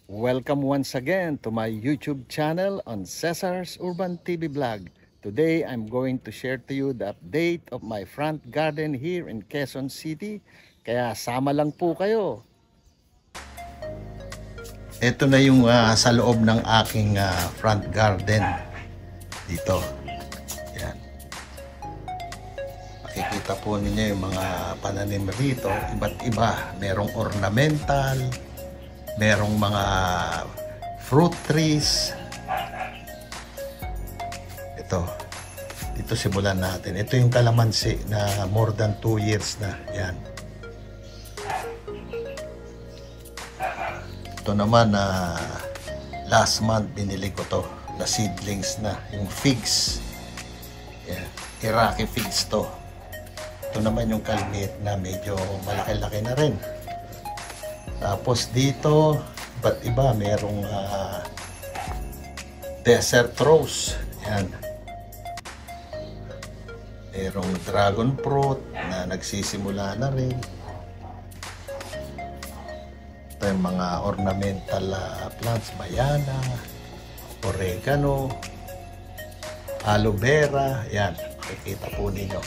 Welcome once again to my YouTube channel on Cesar's Urban TV Vlog. Today I'm going to share to you the update of my front garden here in Quezon City. Kaya sama lang po kayo. Ito na yung sa loob ng aking front garden dito. Yan. Makikita po ninyo yung mga pananim rito, iba't iba. Merong ornamental, merong mga fruit trees. Dito simulan natin. Ito yung kalamansi na more than 2 years na. Yan. Ito naman last month binili ko to na seedlings na. Yung figs. Yan. Iraqi figs to. Ito naman yung kalmit na medyo malaki-laki na rin. Tapos dito, iba't iba, merong desert rose. Yan. Merong dragon fruit na nagsisimula na rin. Ito yung mga ornamental plants, bayana, oregano, aloe vera. Yan, makikita po ninyo.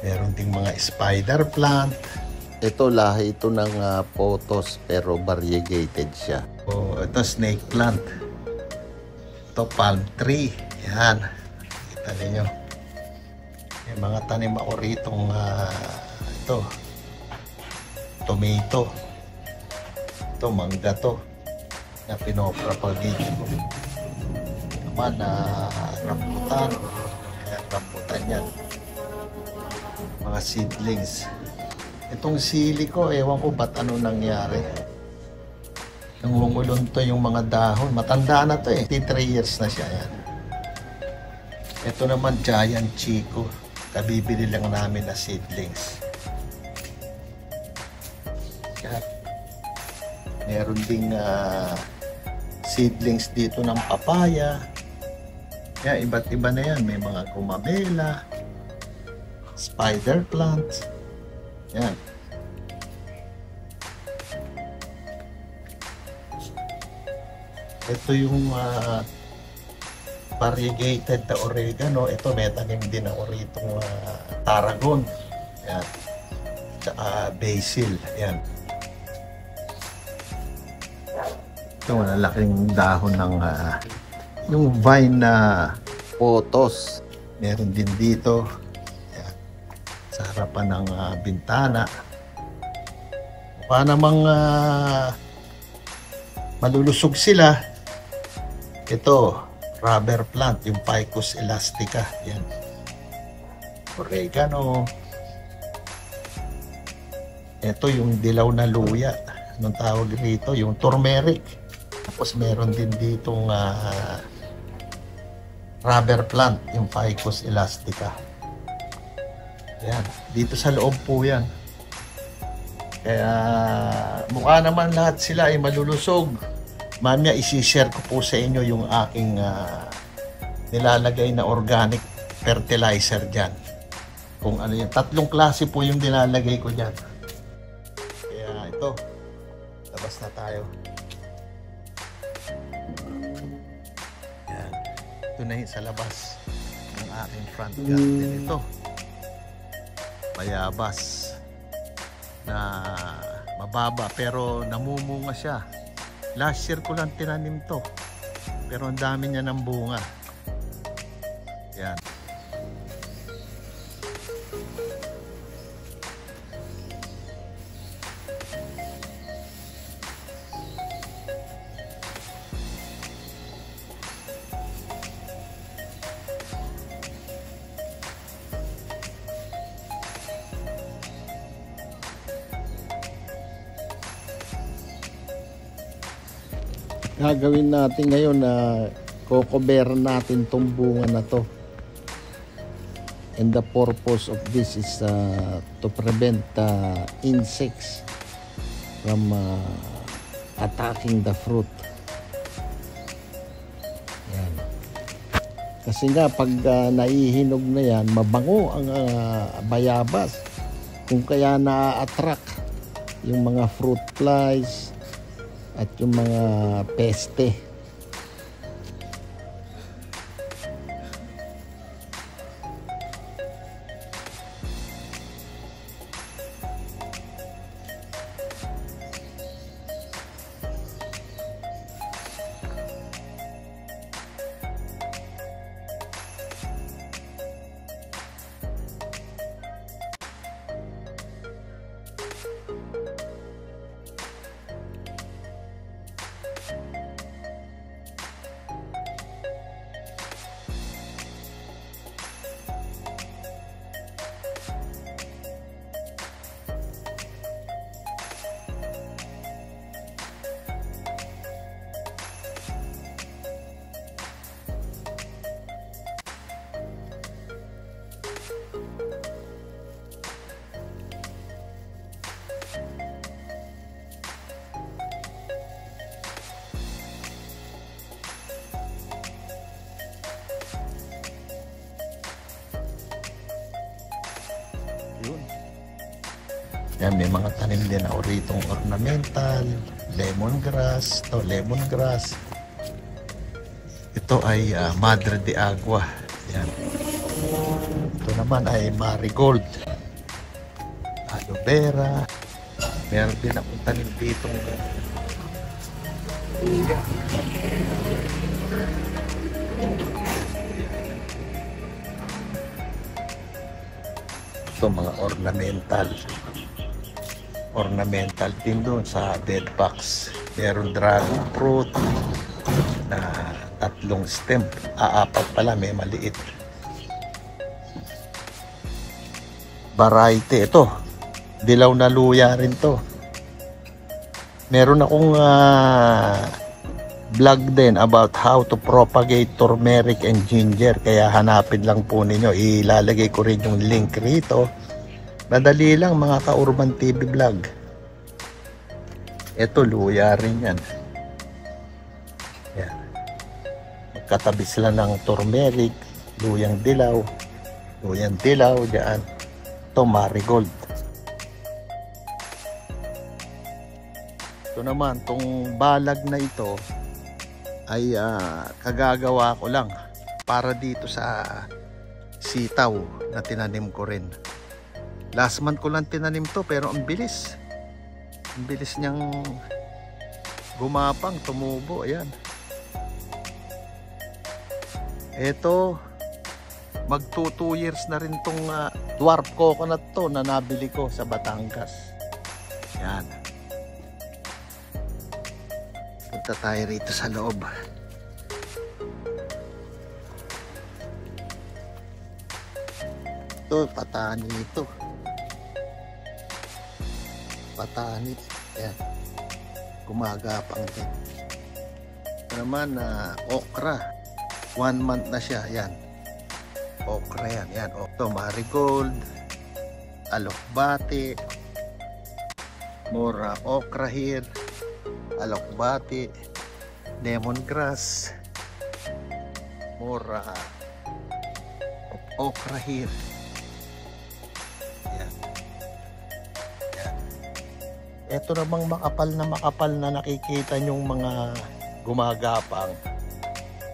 Meron ding mga spider plant. Ito lahi ito ng pothos pero variegated siya. Ito snake plant. Ito palm tree. Yan. Kita niyo. May mga tanim ako ritong ito. Tomato. Ito mangga to na pinopropagate ko. Naman rambutan. Ayan, rambutan yan. Mga seedlings. Itong sili ko, ewan ko ba't ano nangyari. Nangungulunto yung mga dahon. Matanda na to eh. 3 years na siya. Yan. Ito naman giant chico. Kabibili lang namin na seedlings. Yan. Meron ding seedlings dito ng papaya. Yan, iba't iba na yan. May mga gumabela, spider plants. Yan. Ito yung variegated na oregano. Ito may tanim din ako rito tarragon. Yan. Tsaka basil. Yan. Ito malaking dahon ng yung vine na pothos. Meron din dito. Yan. Sa harapan ng bintana. Mukha namang malulusog sila. Ito rubber plant, yung Ficus elastica. Yan. Oregano. Ito yung dilaw na luya. Anong tawag dito? Yung turmeric. Tapos meron din ditong rubber plant, yung Ficus elastica. Yan. Dito sa loob po yan. Kaya mukha naman lahat sila ay malulusog. Mamaya isi-share ko po sa inyo yung aking nilalagay na organic fertilizer dyan. Kung ano yung 3 klase po yung nilalagay ko dyan. Kaya ito, labas na tayo. Yan. Ito na yung sa labas ng aking front garden. Ito, bayabas na mababa pero namumunga siya. Last year ko lang tinanim to. Pero ang dami niya ng bunga. Yan. Gagawin natin ngayon na cocover natin tong bunga na to, and the purpose of this is to prevent insects from attacking the fruit. Yan. Kasi nga pag naihinog na yan, mabango ang bayabas, kung kaya na-attract yung mga fruit flies at yung mga peste. Yun. Yan, may mga tanim din ako ritong ornamental, lemongrass. Ito, lemongrass. Ito ay Madre de Agua. Yan. Ito naman ay marigold, aloe vera. Meron din akong tanim dito. Ito mga ornamental din doon sa bed box. Meron dragon fruit na 3 stem, 4 pala, may maliit. Variety ito, dilaw na luya rin to. Meron akong vlog din about how to propagate turmeric and ginger, kaya hanapin lang po ninyo. Ilalagay ko rin yung link rito. Madali lang mga ka-Urban TV vlog. Ito luya rin yan. Yan. Magkatabi sila ng turmeric, luyang dilaw dyan. Ito marigold. Ito naman, tong balag na ito ay kagagawa ko lang para dito sa sitaw na tinanim ko rin. Last month ko lang tinanim to, pero ang bilis niyang gumapang, tumubo. Ayan, eto mag 2 years na rin tong dwarf coconut to na nabili ko sa Batangas. Yan, punta tayo rito sa loob. Ito, patani ito. Patani. Ayan, gumagapang din. Ito naman okra, 1 month na siya. Ayan, okra yan. Ayan, ito marigold, alokbati, more okra here, alokbati, lemongrass, more okra here. Ayan. Ayan. Ito namang makapal na nakikita nyong mga gumagapang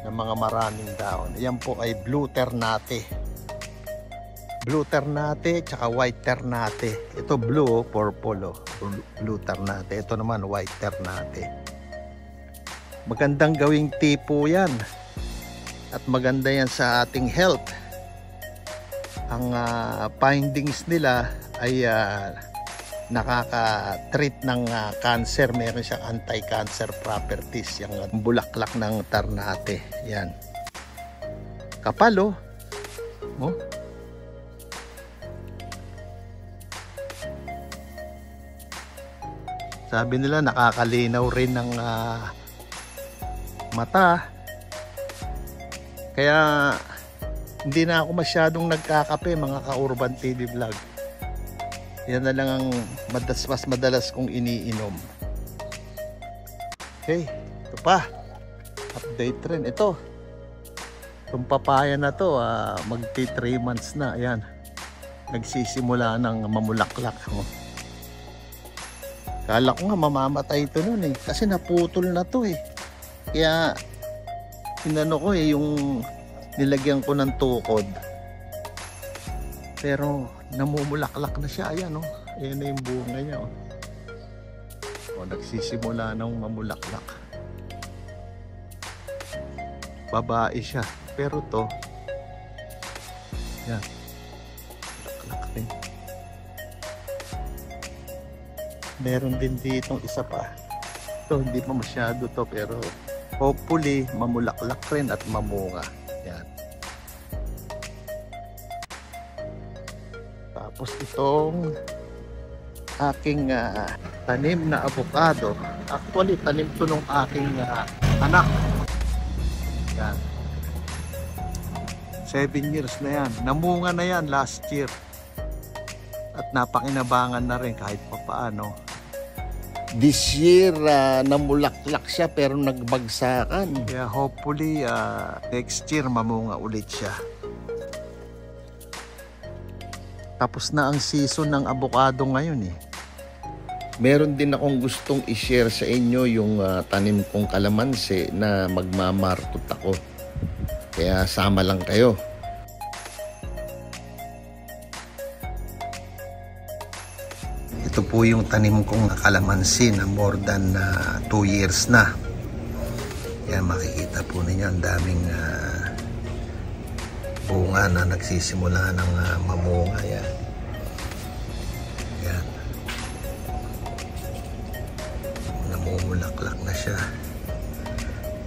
ng mga maraming daon. Ayan po ay blue ternate. Blue ternate tsaka white ternate. Ito blue, purple. Blue ternate. Ito naman white ternate. Magandang gawing tipo yan. At maganda yan sa ating health. Ang findings nila ay nakaka-treat ng cancer. Meron siyang anti-cancer properties, yung bulaklak ng ternate. Yan, kapal oh. Sabi nila nakakalinaw rin ng mata. Kaya hindi na ako masyadong nagkakape mga ka-Urban TV vlog. Yan na lang ang mas madalas kong iniinom. Okay, ito pa. Update rin. Ito. Itong papaya na to, magti 3 months na. Ayan. Nagsisimula ng mamulaklak. Kala ko nga mamamatay ito nun eh. Kasi naputol na to eh. Kaya inano ko eh, yung nilagyan ko ng tukod. Pero namumulaklak na siya. Ayan oh. Ayan na yung bunga niya oh. O, nagsisimula ng mamulaklak. Babae siya. Pero to, yan. Mulaklak rin. Meron din ditong isa pa. Ito, hindi pa masyado to. Pero hopefully, mamulaklak rin at mamunga. Yan. Tapos itong aking tanim na avocado. Actually, tanim to nung aking anak. Yan. 7 years na yan. Namunga na yan last year. At napakinabangan na rin kahit pa paano. This year, namulaklak siya pero nagbagsakan. Kaya hopefully, next year mamunga ulit siya. Tapos na ang season ng avocado ngayon eh. Meron din akong gustong i-share sa inyo yung tanim kong kalamansi na magmamartot ako. Kaya sama lang kayo. Ito po yung tanim kong kalamansi na more than 2 years na. Kaya makikita po ninyo ang daming bunga na nagsisimula ng mamunga. Yan. Yan. Namumulaklak na siya.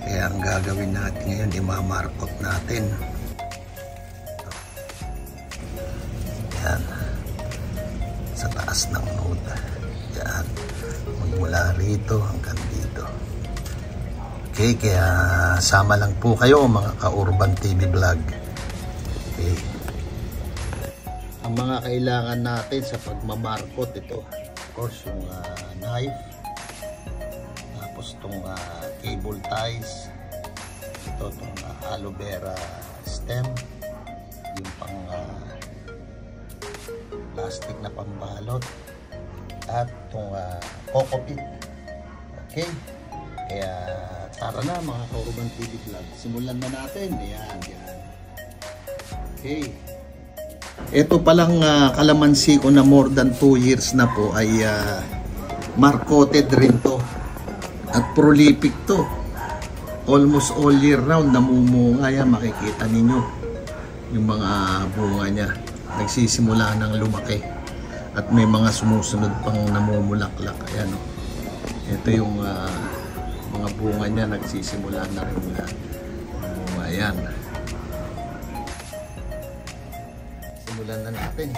Kaya ang gagawin natin ngayon, imamarkot natin. Yan. Sa taas ng node. Yan. Magmula rito hanggang dito. Okay, kaya sama lang po kayo mga ka-Urban TV Vlog. Okay. Ang mga kailangan natin sa pagmamarkot ito, of course, yung knife, tapos itong cable ties, ito itong aloe vera stem, yung pang plastic na pambalot, at itong coco pit. Okay, kaya tara na mga ka-Urban TV Vlog, simulan na natin. Ayan, yan. Okay. Ito palang kalamansi ko na more than 2 years na po ay markoted rin to. At prolific to. Almost all year round namumunga yan. Makikita ninyo yung mga bunga niya. Nagsisimula ng lumaki. At may mga sumusunod pang namumulaklak. Ayan o. Ito yung mga bunga niya. Nagsisimula na rin mamunga. Ayan. Simulan na natin.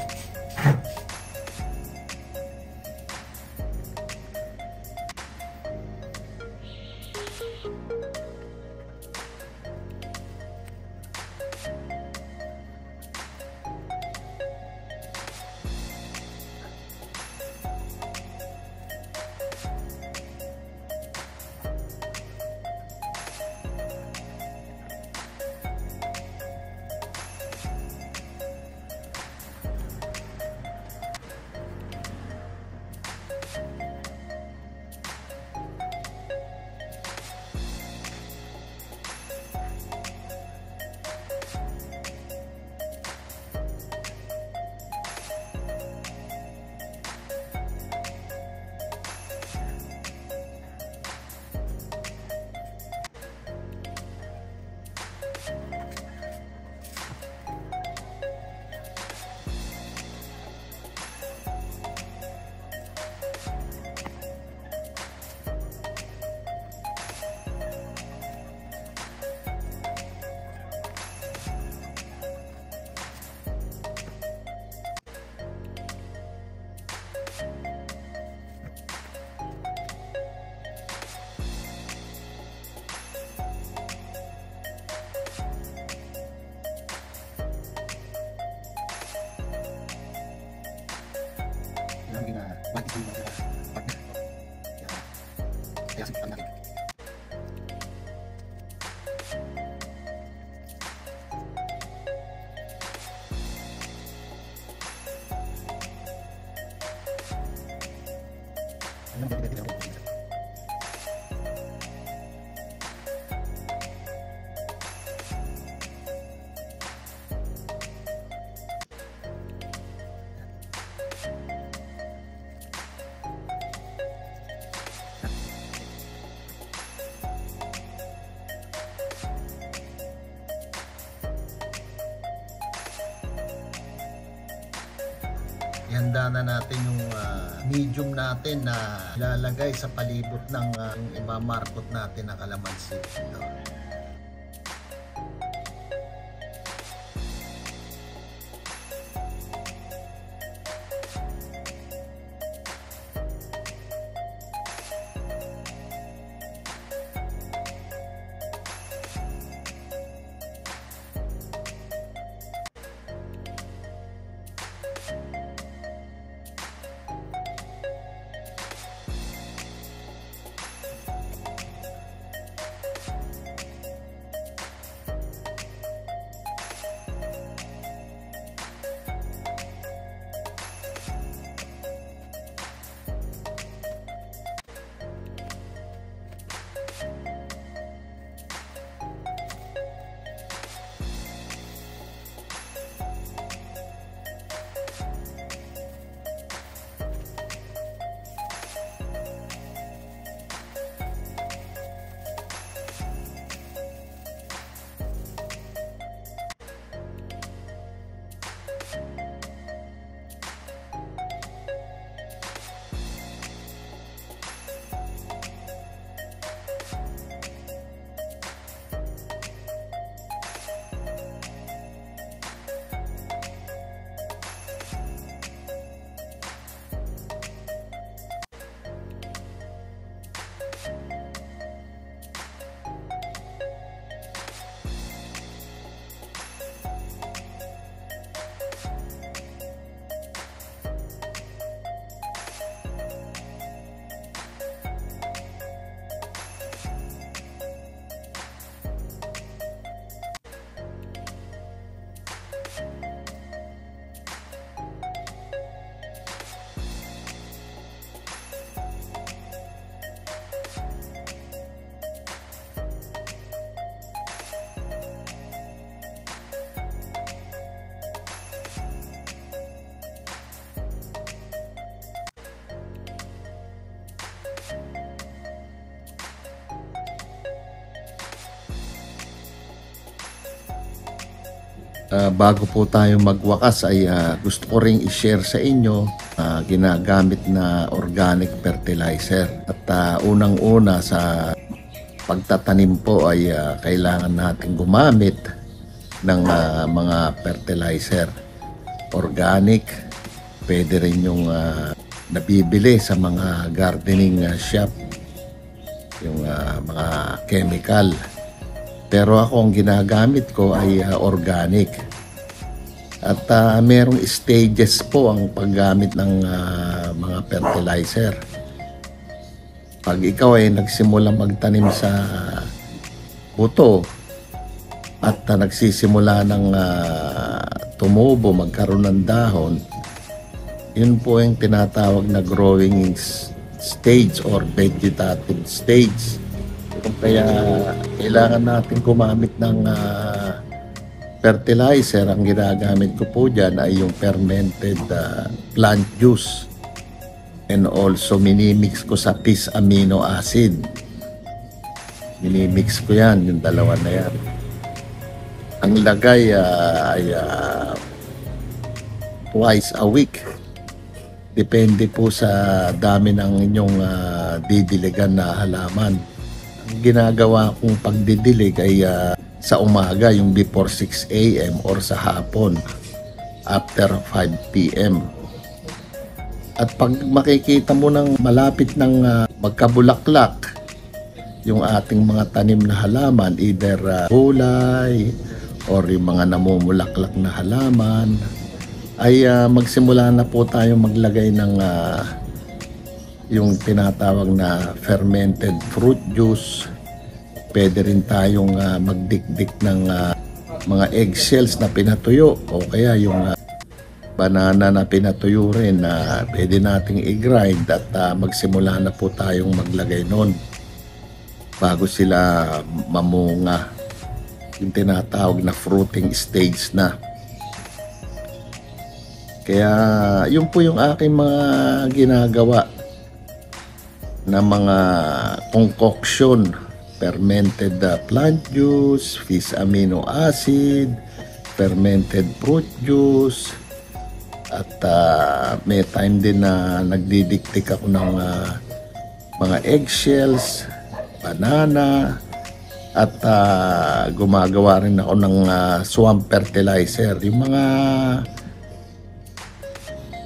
Ihanda na natin yung medium natin na ilalagay sa palibot ng imamarkot natin na kalamansi. Ito. Bago po tayo magwakas ay gusto ko ring i-share sa inyo ginagamit na organic fertilizer. At unang-una sa pagtatanim po ay kailangan natin gumamit ng mga fertilizer. Organic, pwede rin yung nabibili sa mga gardening shop, yung mga chemical. Pero ako ang ginagamit ko ay organic. At merong stages po ang paggamit ng mga fertilizer. Pag ikaw ay nagsimula magtanim sa buto at nagsisimula ng tumubo, magkaroon ng dahon, yun po yung tinatawag na growing stage or vegetative stage. Kaya kailangan natin gumamit ng fertilizer. Ang ginagamit ko po dyan ay yung fermented plant juice. And also minimix ko sa pis amino acid. Minimix ko yan, yung dalawa na yan. Ang lagay ay twice a week. Depende po sa dami ng inyong didiligan na halaman. Ginagawa kong pagdidilig ay sa umaga, yung before 6 a.m. or sa hapon after 5 p.m. At pag makikita mo ng malapit ng magkabulaklak yung ating mga tanim na halaman, either gulay or yung mga namumulaklak na halaman, ay magsimula na po tayo maglagay ng yung tinatawag na fermented fruit juice. Pwede rin tayong magdikdik ng mga eggshells na pinatuyo o kaya yung banana na pinatuyo rin na pwede nating i-grind at magsimula na po tayong maglagay nun bago sila mamunga, yung tinatawag na fruiting stage na. Kaya yun po yung aking mga ginagawa na mga concoction: fermented plant juice, fish amino acid, fermented fruit juice, at may time din na nagdidiktik ako ng mga eggshells, banana, at gumagawa rin ako ng swamp fertilizer, yung mga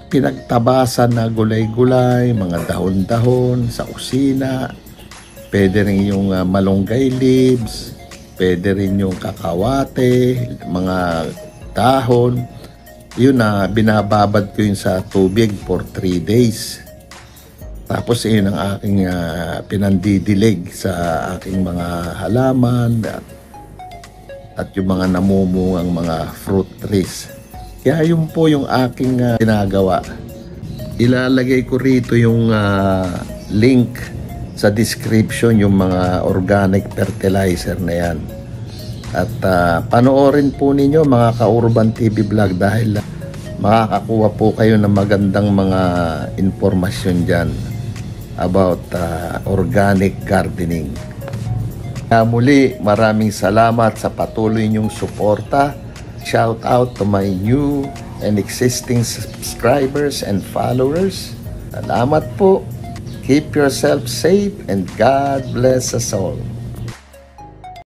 pinagtabasan na gulay-gulay, mga dahon-dahon sa kusina. Pwede rin yung malunggay leaves, pwede rin yung kakawate, mga dahon. Yun na binababad ko yun sa tubig for 3 days. Tapos yun ang aking pinandidilig sa aking mga halaman at yung mga namumungang mga fruit trees. Kaya yun po yung aking ginagawa. Ilalagay ko rito yung link sa description, yung mga organic fertilizer na yan. At panoorin po ninyo mga Ka-Urban TV Vlog, dahil makakakuha po kayo ng magandang mga informasyon dyan about organic gardening. Kaya muli, maraming salamat sa patuloy niyong suporta. Shout out to my new and existing subscribers and followers. Salamat po. Keep yourself safe and God bless us all.